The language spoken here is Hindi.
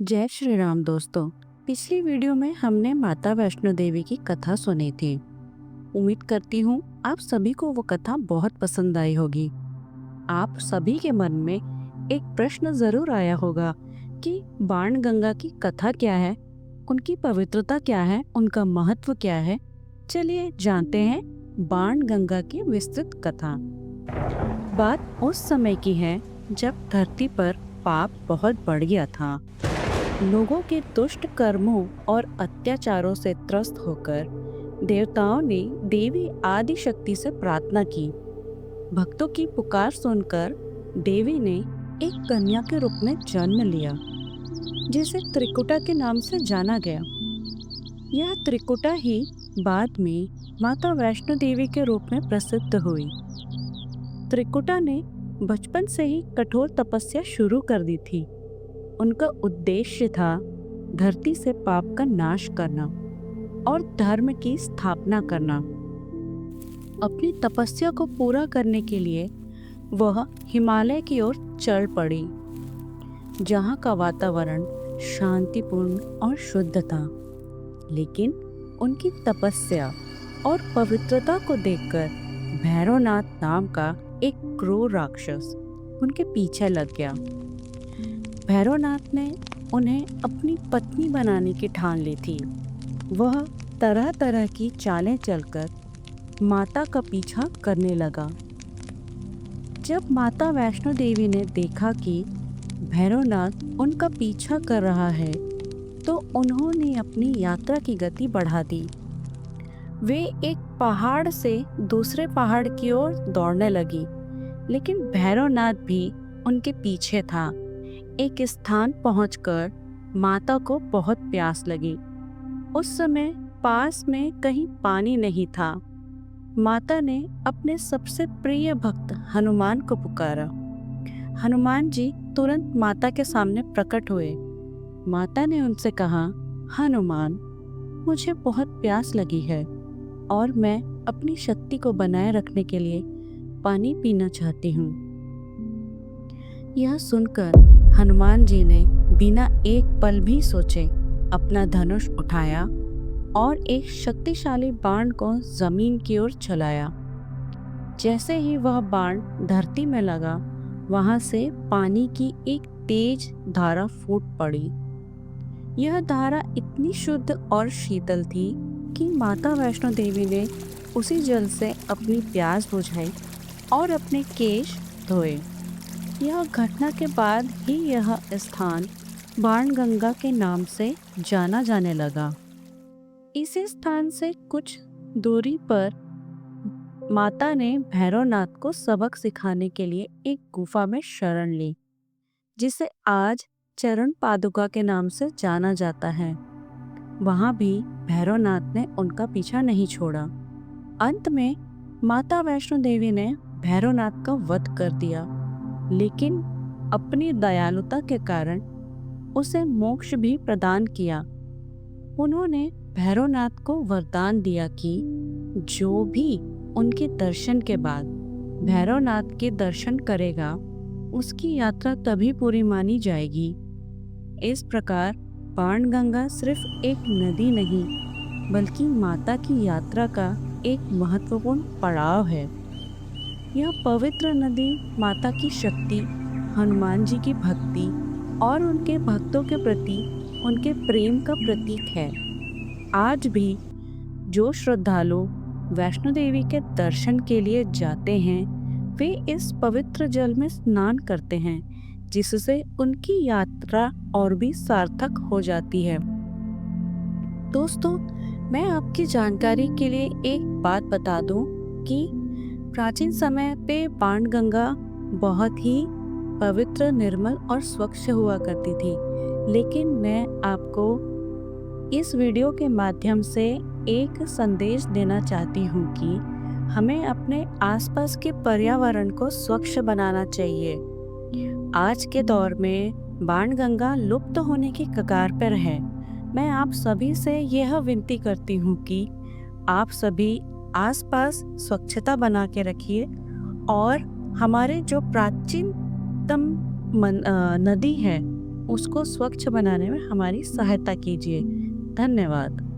जय श्री राम दोस्तों। पिछली वीडियो में हमने माता वैष्णो देवी की कथा सुनी थी। उम्मीद करती हूँ आप सभी को वो कथा बहुत पसंद आई होगी। आप सभी के मन में एक प्रश्न जरूर आया होगा कि बाणगंगा की कथा क्या है, उनकी पवित्रता क्या है, उनका महत्व क्या है। चलिए जानते हैं बाणगंगा की विस्तृत कथा। बात उस समय की है जब धरती पर पाप बहुत बढ़ गया था। लोगों के दुष्ट कर्मों और अत्याचारों से त्रस्त होकर देवताओं ने देवी आदि शक्ति से प्रार्थना की। भक्तों की पुकार सुनकर देवी ने एक कन्या के रूप में जन्म लिया, जिसे त्रिकुटा के नाम से जाना गया। यह त्रिकुटा ही बाद में माता वैष्णो देवी के रूप में प्रसिद्ध हुई। त्रिकुटा ने बचपन से ही कठोर तपस्या शुरू कर दी थी। उनका उद्देश्य था धरती से पाप का नाश करना और धर्म की स्थापना करना। अपनी तपस्या को पूरा करने के लिए वह हिमालय की ओर चल पड़ी, जहाँ का वातावरण शांतिपूर्ण और शुद्ध था। लेकिन उनकी तपस्या और पवित्रता को देखकर भैरवनाथ नाम का एक क्रूर राक्षस उनके पीछे लग गया। भैरवनाथ ने उन्हें अपनी पत्नी बनाने की ठान ली थी। वह तरह तरह की चालें चलकर माता का पीछा करने लगा। जब माता वैष्णो देवी ने देखा कि भैरवनाथ उनका पीछा कर रहा है, तो उन्होंने अपनी यात्रा की गति बढ़ा दी। वे एक पहाड़ से दूसरे पहाड़ की ओर दौड़ने लगी, लेकिन भैरवनाथ भी उनके पीछे था। एक स्थान पहुंचकर माता को बहुत प्यास लगी। उस समय पास में कहीं पानी नहीं था। माता ने अपने सबसे प्रिय भक्त हनुमान को पुकारा। हनुमान जी तुरंत माता के सामने प्रकट हुए। माता ने उनसे कहा, हनुमान, मुझे बहुत प्यास लगी है और मैं अपनी शक्ति को बनाए रखने के लिए पानी पीना चाहती हूँ। यह सुनकर हनुमान जी ने बिना एक पल भी सोचे अपना धनुष उठाया और एक शक्तिशाली बाण को जमीन की ओर चलाया। जैसे ही वह बाण धरती में लगा, वहां से पानी की एक तेज धारा फूट पड़ी। यह धारा इतनी शुद्ध और शीतल थी कि माता वैष्णो देवी ने उसी जल से अपनी प्यास बुझाई और अपने केश धोए। यह घटना के बाद ही यह स्थान बाणगंगा के नाम से जाना जाने लगा। इसी स्थान से कुछ दूरी पर माता ने भैरवनाथ को सबक सिखाने के लिए एक गुफा में शरण ली, जिसे आज चरण पादुका के नाम से जाना जाता है। वहां भी भैरवनाथ ने उनका पीछा नहीं छोड़ा। अंत में माता वैष्णो देवी ने भैरवनाथ का वध कर दिया, लेकिन अपनी दयालुता के कारण उसे मोक्ष भी प्रदान किया। उन्होंने भैरवनाथ को वरदान दिया कि जो भी उनके दर्शन के बाद भैरवनाथ के दर्शन करेगा, उसकी यात्रा तभी पूरी मानी जाएगी। इस प्रकार बाणगंगा सिर्फ एक नदी नहीं, बल्कि माता की यात्रा का एक महत्वपूर्ण पड़ाव है। यह पवित्र नदी माता की शक्ति, हनुमान जी की भक्ति और उनके भक्तों के प्रति उनके प्रेम का प्रतीक है। आज भी जो श्रद्धालु वैष्णो देवी के दर्शन के लिए जाते हैं, वे इस पवित्र जल में स्नान करते हैं, जिससे उनकी यात्रा और भी सार्थक हो जाती है। दोस्तों, मैं आपकी जानकारी के लिए एक बात बता दूं कि प्राचीन समय पे बाणगंगा बहुत ही पवित्र, निर्मल और स्वच्छ हुआ करती थी। लेकिन मैं आपको इस वीडियो के माध्यम से एक संदेश देना चाहती हूँ कि हमें अपने आसपास के पर्यावरण को स्वच्छ बनाना चाहिए। आज के दौर में बाणगंगा लुप्त होने की कगार पर है। मैं आप सभी से यह विनती करती हूँ कि आप सभी आसपास स्वच्छता बना के रखिए और हमारे जो प्राचीनतम नदी है उसको स्वच्छ बनाने में हमारी सहायता कीजिए। धन्यवाद।